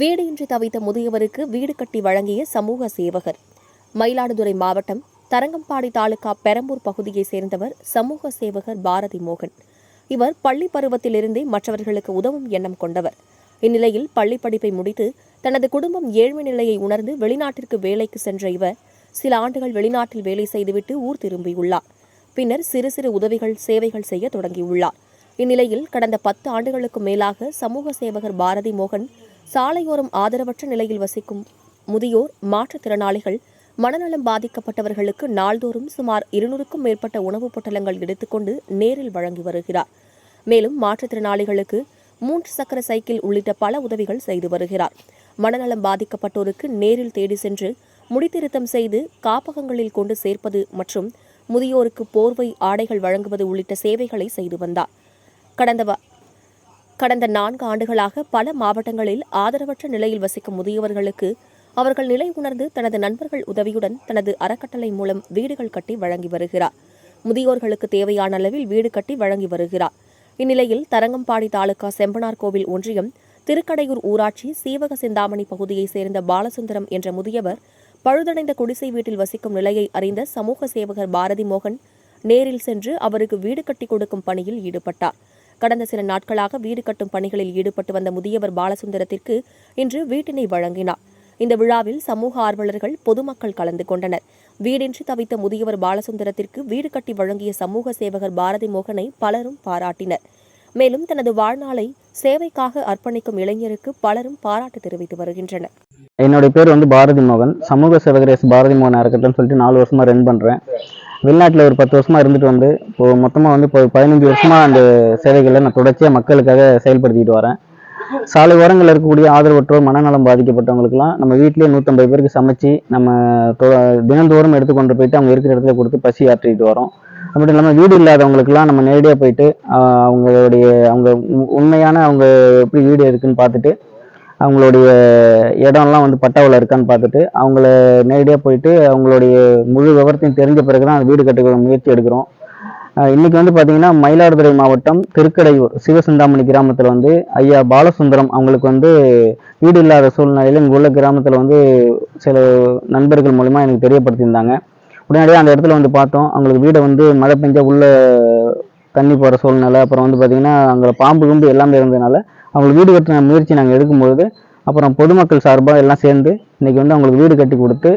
வீடின்றி தவித்த முதியவருக்கு வீடு கட்டி வழங்கிய சமூக சேவகர். மயிலாடுதுறை மாவட்டம் தரங்கம்பாடி தாலுகா பெரம்பூர் பகுதியைச் சேர்ந்தவர் சமூக சேவகர் பாரதி மோகன். இவர் பள்ளி பருவத்திலிருந்தே மற்றவர்களுக்கு உதவும் எண்ணம் கொண்டவர். இந்நிலையில் பள்ளி படிப்பை முடித்து தனது குடும்பம் ஏழ்மை நிலையை உணர்ந்து வெளிநாட்டிற்கு வேலைக்கு சென்ற இவர் சில ஆண்டுகள் வெளிநாட்டில் வேலை செய்துவிட்டு ஊர் திரும்பியுள்ளார். பின்னர் சிறு சிறு உதவிகள் சேவைகள் செய்ய தொடங்கியுள்ளார். இந்நிலையில் கடந்த 10 ஆண்டுகளுக்கு மேலாக சமூக சேவகர் பாரதி மோகன் சாலையோரம் ஆதரவற்ற நிலையில் வசிக்கும் முதியோர், மாற்றுத்திறனாளிகள், மனநலம் பாதிக்கப்பட்டவர்களுக்கு நாள்தோறும் சுமார் 200க்கும் மேற்பட்ட உணவுப் பொட்டலங்கள் எடுத்துக்கொண்டு நேரில் வழங்கி வருகிறார். மேலும் மாற்றுத்திறனாளிகளுக்கு 3 சக்கர சைக்கிள் உள்ளிட்ட பல உதவிகள் செய்து வருகிறார். மனநலம் பாதிக்கப்பட்டோருக்கு நேரில் தேடி சென்று முடித்திருத்தம் செய்து காப்பகங்களில் கொண்டு சேர்ப்பது மற்றும் முதியோருக்கு போர்வை, ஆடைகள் வழங்குவது உள்ளிட்ட சேவைகளை செய்து வந்தார். கடந்த 4 ஆண்டுகளாக பல மாவட்டங்களில் ஆதரவற்ற நிலையில் வசிக்கும் முதியவர்களுக்கு அவர்கள் நிலை உணர்ந்து தனது நண்பர்கள் உதவியுடன் தனது அறக்கட்டளை மூலம் வீடுகள் கட்டி வழங்கி வருகிறார். முதியோர்களுக்கு தேவையான அளவில் வீடு கட்டி வழங்கி வருகிறார். இந்நிலையில் தரங்கம்பாடி தாலுகா செம்பனார் கோவில் ஒன்றியம் திருக்கடையூர் ஊராட்சி சீவக சிந்தாமணி பகுதியைச் சேர்ந்த பாலசுந்தரம் என்ற முதியவர் பழுதடைந்த குடிசை வீட்டில் வசிக்கும் நிலையை அறிந்த சமூக சேவகர் பாரதி மோகன் நேரில் சென்று அவருக்கு வீடு கட்டி கொடுக்கும் பணியில் ஈடுபட்டார். கடந்த சில நாட்களாக வீடு கட்டும் பணிகளில் ஈடுபட்டு வந்த முதியவர் பாலசுந்தரத்திற்கு இன்று வீட்டினை வழங்கினார். இந்த விழாவில் சமூக ஆர்வலர்கள், பொதுமக்கள் கலந்து கொண்டனர். வீடின்றி தவித்த முதியவர் பாலசுந்தரத்திற்கு வீடு கட்டி வழங்கிய சமூக சேவகர் பாரதி மோகனை பலரும் பாராட்டினர். மேலும் தனது வாழ்நாளை சேவைக்காக அர்ப்பணிக்கும் இளைஞருக்கு பலரும் பாராட்டு தெரிவித்து வருகின்றனர். என்னுடைய பேர் பாரதி மோகன். சமூக சேவகர் பாரதி மோகன் அறக்கட்டளைன்னு சொல்லிட்டு 4 வருஷமா ரன் பண்றேன். வெளிநாட்டில் ஒரு 10 வருஷமா இருந்துட்டு வந்து இப்போ மொத்தமாக இப்போ 15 வருஷமா அந்த சேவைகளை நான் தொடர்ச்சியாக மக்களுக்காக செயல்படுத்திட்டு வரேன். சாலை ஓரங்களில் இருக்கக்கூடிய ஆதரவற்றோர், மனநலம் பாதிக்கப்பட்டவங்களுக்குலாம் நம்ம வீட்டிலேயே 150 பேருக்கு சமைச்சு நம்ம தினந்தோறும் எடுத்துக்கொண்டு போயிட்டு அவங்க இருக்கிற இடத்துல கொடுத்து பசி ஆற்றிட்டு வரோம். அது மட்டும் இல்லாமல் வீடு இல்லாதவங்களுக்குலாம் நம்ம நேரடியாக போயிட்டு அவங்க உண்மையான அவங்க எப்படி வீடு இருக்குன்னு பார்த்துட்டு அவங்களுடைய இடம்லாம் பட்டாவில் இருக்கான்னு பார்த்துட்டு அவங்கள நேரடியாக போயிட்டு அவங்களுடைய முழு விவரத்தையும் தெரிஞ்ச பிறகு தான் அந்த வீடு கட்டுக்கிற முயற்சி எடுக்கிறோம். இன்னைக்கு பார்த்தீங்கன்னா மயிலாடுதுறை மாவட்டம் திருக்கடையூர் சிவசிந்தாமணி கிராமத்தில் ஐயா பாலசுந்தரம் அவங்களுக்கு வீடு இல்லாத சூழ்நிலையில் இங்கே உள்ள கிராமத்தில் சில நண்பர்கள் மூலமா எனக்கு தெரியப்படுத்தியிருந்தாங்க. உடனடியாக அந்த இடத்துல பார்த்தோம். அவங்களுக்கு வீடை மழை பெஞ்சா உள்ள தண்ணி போகிற சூழ்நிலை, அப்புறம் பார்த்தீங்கன்னா அங்கே பாம்பு கும்பு எல்லாமே இருந்ததுனால அவங்களுக்கு வீடு கட்டின முயற்சி நாங்கள் எடுக்கும்போது அப்புறம் பொதுமக்கள் சார்பாக எல்லாம் சேர்ந்து இன்னைக்கு அவங்களுக்கு வீடு கட்டி கொடுத்து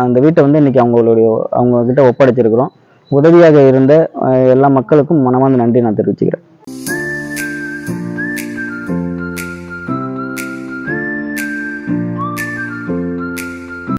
அந்த வீட்டை இன்னைக்கு அவங்க கிட்ட ஒப்படைச்சிருக்கிறோம். உதவியாக இருந்த எல்லா மக்களுக்கும் மனமார்ந்த நன்றி நான் தெரிவிச்சுக்கிறேன்.